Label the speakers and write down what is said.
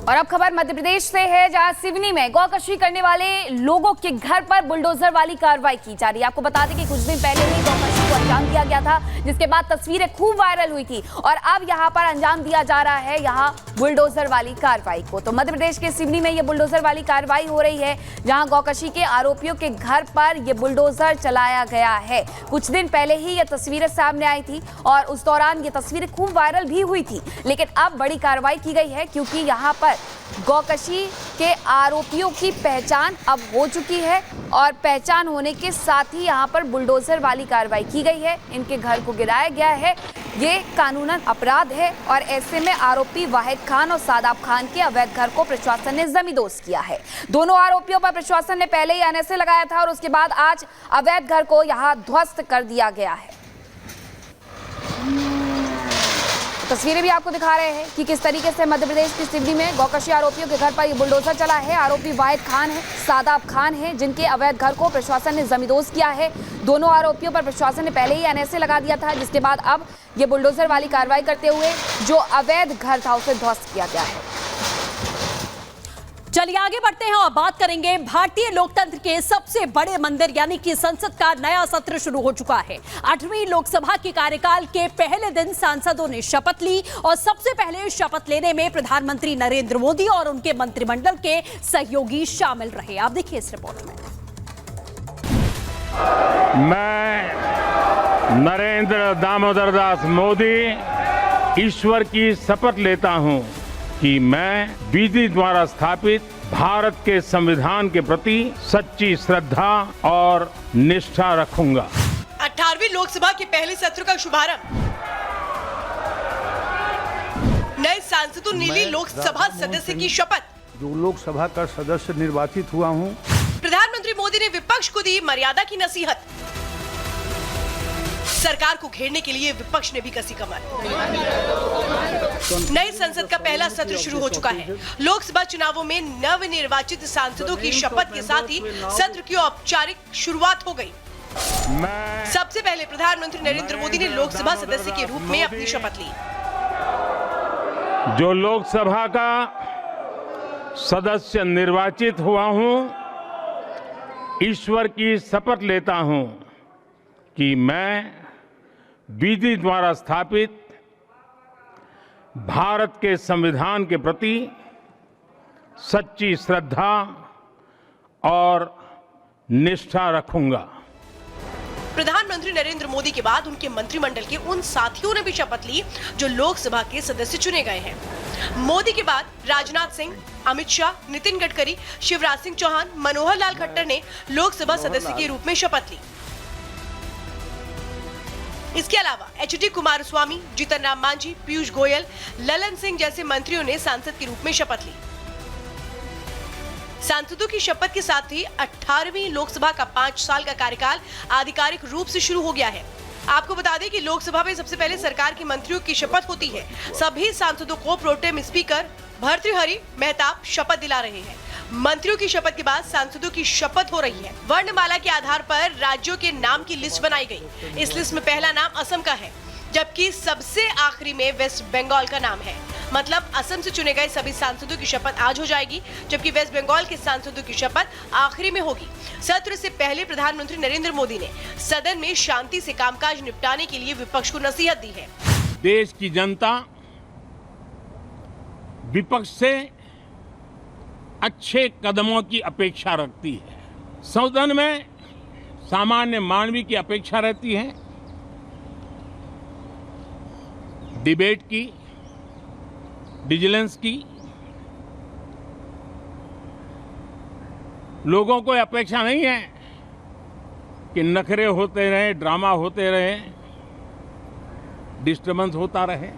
Speaker 1: और अब खबर मध्य प्रदेश से है, जहां सिवनी में गौकशी करने वाले लोगों के घर पर बुलडोजर वाली कार्रवाई की जा रही है। आपको बता दें कि कुछ दिन पहले ही गौकशी को अंजाम दिया गया था, जिसके बाद तस्वीरें खूब वायरल हुई थी और अब यहां पर अंजाम दिया जा रहा है यहां बुलडोजर वाली कार्रवाई को। तो मध्य प्रदेश के सिवनी में ये बुलडोजर वाली कार्रवाई हो रही है, जहां गौकशी के आरोपियों के घर पर यह बुलडोजर चलाया गया है। कुछ दिन पहले ही ये तस्वीरें सामने आई थी और उस दौरान ये तस्वीरें खूब वायरल भी हुई थी, लेकिन अब बड़ी कार्रवाई की गई है क्योंकि यहां पर गौकशी के आरोपियों की पहचान अब हो चुकी है और पहचान होने के साथ ही यहां पर बुलडोजर वाली कार्रवाई की गई है। इनके घर को गिराया गया है। ये कानूनन अपराध है और ऐसे में आरोपी वाहिद खान और सादाब खान के अवैध घर को प्रशासन ने जमींदोज किया है। दोनों आरोपियों पर प्रशासन ने पहले ही एनएसए लगाया था और उसके बाद आज अवैध घर को यहां ध्वस्त कर दिया गया है। तस्वीरें भी आपको दिखा रहे हैं कि किस तरीके से मध्य प्रदेश की सिवनी में गौकशी आरोपियों के घर पर ये बुलडोजर चला है। आरोपी वाहिद खान है, सादाब खान है, जिनके अवैध घर को प्रशासन ने जमींदोज किया है। दोनों आरोपियों पर प्रशासन ने पहले ही एनएसए लगा दिया था, जिसके बाद अब ये बुलडोजर वाली कार्रवाई करते हुए जो अवैध घर था उसे ध्वस्त किया गया है।
Speaker 2: चलिए आगे बढ़ते हैं और बात करेंगे भारतीय लोकतंत्र के सबसे बड़े मंदिर यानी कि संसद का नया सत्र शुरू हो चुका है। 8वीं लोकसभा के कार्यकाल के पहले दिन सांसदों ने शपथ ली और सबसे पहले शपथ लेने में प्रधानमंत्री नरेंद्र मोदी और उनके मंत्रिमंडल के सहयोगी शामिल रहे। आप देखिए इस रिपोर्ट में।
Speaker 3: मैं नरेंद्र दामोदर दास मोदी ईश्वर की शपथ लेता हूं कि मैं विधि द्वारा स्थापित भारत के संविधान के प्रति सच्ची श्रद्धा और निष्ठा रखूंगा।
Speaker 4: 18वीं लोकसभा के पहले सत्र का शुभारंभ। नए सांसदों ने ली लोकसभा सदस्य की शपथ।
Speaker 5: जो लोकसभा का सदस्य निर्वाचित हुआ हूं।
Speaker 4: प्रधानमंत्री मोदी ने विपक्ष को दी मर्यादा की नसीहत। सरकार को घेरने के लिए विपक्ष ने भी कसी कमर। नई संसद का पहला सत्र शुरू हो चुका है। लोकसभा चुनावों में नवनिर्वाचित सांसदों की शपथ के साथ ही सत्र की औपचारिक शुरुआत हो गई। सबसे पहले प्रधानमंत्री नरेंद्र मोदी ने लोकसभा सदस्य के रूप में अपनी शपथ ली।
Speaker 3: जो लोकसभा का सदस्य निर्वाचित हुआ हूं, ईश्वर की शपथ लेता हूं कि मैं विधि द्वारा स्थापित भारत के संविधान के प्रति सच्ची श्रद्धा और निष्ठा रखूंगा।
Speaker 4: प्रधानमंत्री नरेंद्र मोदी के बाद उनके मंत्रिमंडल के उन साथियों ने भी शपथ ली जो लोकसभा के सदस्य चुने गए हैं। मोदी के बाद राजनाथ सिंह, अमित शाह, नितिन गडकरी, शिवराज सिंह चौहान, मनोहर लाल खट्टर ने लोकसभा सदस्य के रूप में शपथ ली। इसके अलावा एच.डी. कुमारस्वामी, जीतन राम मांझी, पीयूष गोयल, ललन सिंह जैसे मंत्रियों ने सांसद के रूप में शपथ ली। सांसदों की शपथ के साथ ही 18वीं लोकसभा का 5 साल का कार्यकाल आधिकारिक रूप से शुरू हो गया है। आपको बता दें कि लोकसभा में सबसे पहले सरकार के मंत्रियों की शपथ होती है। सभी सांसदों को प्रोटेम स्पीकर भर्तृहरि मेहताब शपथ दिला रहे हैं। मंत्रियों की शपथ के बाद सांसदों की शपथ हो रही है। वर्णमाला के आधार पर राज्यों के नाम की लिस्ट बनाई गई। इस लिस्ट में पहला नाम असम का है, जबकि सबसे आखिरी में वेस्ट बंगाल का नाम है। मतलब असम से चुने गए सभी सांसदों की शपथ आज हो जाएगी, जबकि वेस्ट बंगाल के सांसदों की शपथ आखिरी में होगी। सत्र से पहले प्रधानमंत्री नरेंद्र मोदी ने सदन में शांति से कामकाज निपटाने के लिए विपक्ष को नसीहत दी है।
Speaker 3: देश की जनता विपक्ष से अच्छे कदमों की अपेक्षा रखती है। सदन में सामान्य मानवीय की अपेक्षा रहती है, डिबेट की, विजिलेंस की। लोगों को अपेक्षा नहीं है कि नखरे होते रहे, ड्रामा होते रहे, डिस्टर्बेंस होता रहे।